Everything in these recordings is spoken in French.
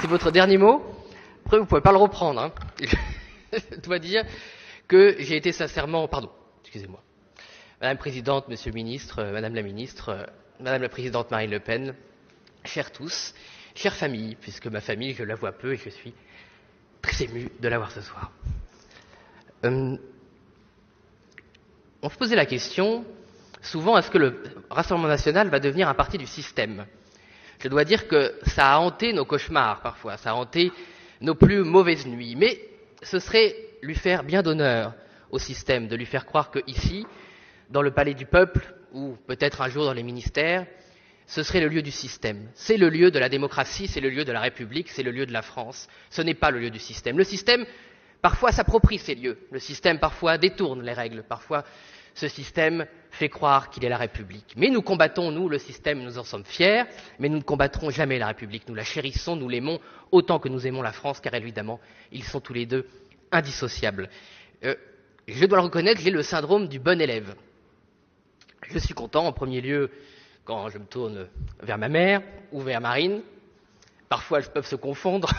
c'est votre dernier mot. Après, vous ne pouvez pas le reprendre. Hein. Je dois dire que j'ai été sincèrement... Pardon, excusez-moi. Madame la Présidente, Monsieur le Ministre, Madame la Ministre, Madame la Présidente Marine Le Pen, chers tous, chère famille, puisque ma famille, je la vois peu et je suis très ému de la voir ce soir. On se posait la question, souvent, est-ce que le Rassemblement national va devenir un parti du système? Je dois dire que ça a hanté nos cauchemars parfois, ça a hanté nos plus mauvaises nuits, mais ce serait lui faire bien d'honneur au système, de lui faire croire qu'ici, dans le palais du peuple, ou peut-être un jour dans les ministères, ce serait le lieu du système. C'est le lieu de la démocratie, c'est le lieu de la République, c'est le lieu de la France. Ce n'est pas le lieu du système. Le système, parfois, s'approprie ces lieux. Le système, parfois, détourne les règles. Parfois, ce système fait croire qu'il est la République. Mais nous combattons, nous, le système, nous en sommes fiers, mais nous ne combattrons jamais la République. Nous la chérissons, nous l'aimons autant que nous aimons la France, car évidemment, ils sont tous les deux indissociables. Je dois le reconnaître, j'ai le syndrome du bon élève. Je suis content, en premier lieu, quand je me tourne vers ma mère ou vers Marine. Parfois, elles peuvent se confondre.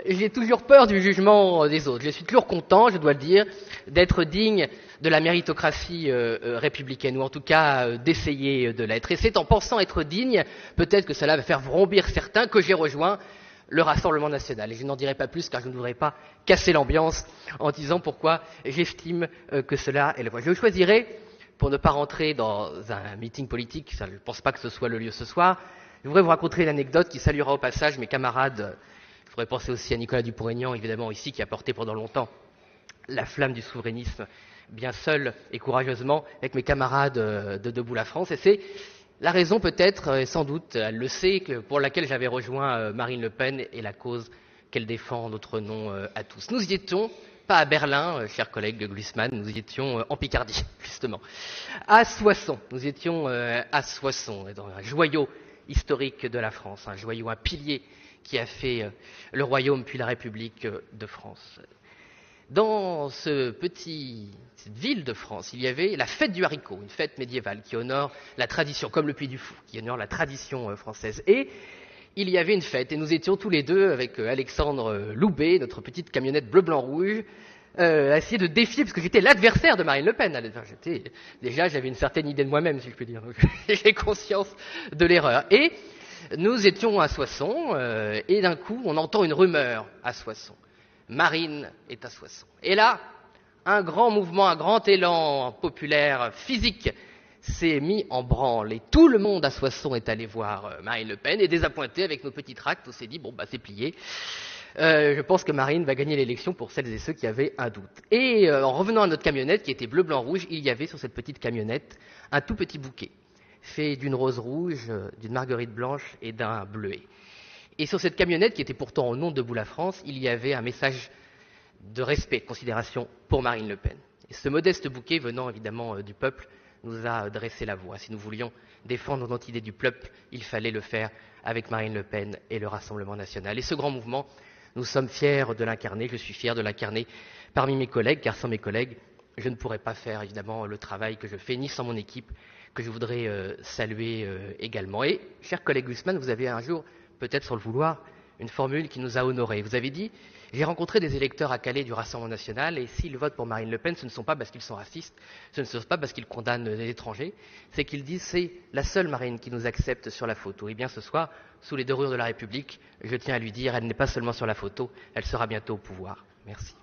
J'ai toujours peur du jugement des autres. Je suis toujours content, je dois le dire, d'être digne de la méritocratie républicaine, ou en tout cas d'essayer de l'être. Et c'est en pensant être digne, peut-être que cela va faire vrombir certains, que j'ai rejoint le Rassemblement national. Et je n'en dirai pas plus, car je ne voudrais pas casser l'ambiance en disant pourquoi j'estime que cela est la voie. Je choisirai, pour ne pas rentrer dans un meeting politique, je ne pense pas que ce soit le lieu ce soir, je voudrais vous raconter une anecdote qui saluera au passage mes camarades. Je voudrais penser aussi à Nicolas Dupont-Aignan, évidemment, ici, qui a porté pendant longtemps la flamme du souverainisme, bien seul et courageusement, avec mes camarades de Debout la France. Et c'est la raison peut-être, et sans doute, elle le sait, pour laquelle j'avais rejoint Marine Le Pen et la cause qu'elle défend en notre nom à tous. Nous y étions, pas à Berlin, chers collègues de Glucksmann, nous y étions en Picardie, justement, à Soissons. Nous étions à Soissons, dans un joyau historique de la France, un joyau, un pilier qui a fait le royaume puis la République de France. Dans cette ville de France, il y avait la fête du haricot, une fête médiévale qui honore la tradition, comme le Puy du Fou, qui honore la tradition française. Et il y avait une fête, et nous étions tous les deux avec Alexandre Loubet, notre petite camionnette bleu-blanc-rouge, à essayer de défier, parce que j'étais l'adversaire de Marine Le Pen. Déjà, j'avais une certaine idée de moi-même, si je peux dire. J'ai conscience de l'erreur. Et nous étions à Soissons, et d'un coup, on entend une rumeur à Soissons. Marine est à Soissons. Et là, un grand mouvement, un grand élan populaire, physique, s'est mis en branle. Et tout le monde à Soissons est allé voir Marine Le Pen, et désappointé avec nos petits tracts, on s'est dit, bon, bah c'est plié. Je pense que Marine va gagner l'élection pour celles et ceux qui avaient un doute. Et en revenant à notre camionnette, qui était bleu-blanc-rouge, il y avait sur cette petite camionnette un tout petit bouquet, fait d'une rose rouge, d'une marguerite blanche et d'un bleuet. Et sur cette camionnette, qui était pourtant au nom de Debout la France, il y avait un message de respect, de considération pour Marine Le Pen. Et ce modeste bouquet, venant évidemment du peuple, nous a dressé la voie. Si nous voulions défendre notre idée du peuple, il fallait le faire avec Marine Le Pen et le Rassemblement national. Et ce grand mouvement, nous sommes fiers de l'incarner, je suis fier de l'incarner parmi mes collègues, car sans mes collègues, je ne pourrais pas faire évidemment le travail que je fais, ni sans mon équipe, que je voudrais saluer également. Et, chers collègues Glucksmann, vous avez un jour, peut-être sans le vouloir, une formule qui nous a honorés. Vous avez dit, j'ai rencontré des électeurs à Calais du Rassemblement national, et s'ils votent pour Marine Le Pen, ce ne sont pas parce qu'ils sont racistes, ce ne sont pas parce qu'ils condamnent les étrangers, c'est qu'ils disent, c'est la seule Marine qui nous accepte sur la photo. Et bien ce soir, sous les dorures de la République, je tiens à lui dire, elle n'est pas seulement sur la photo, elle sera bientôt au pouvoir. Merci.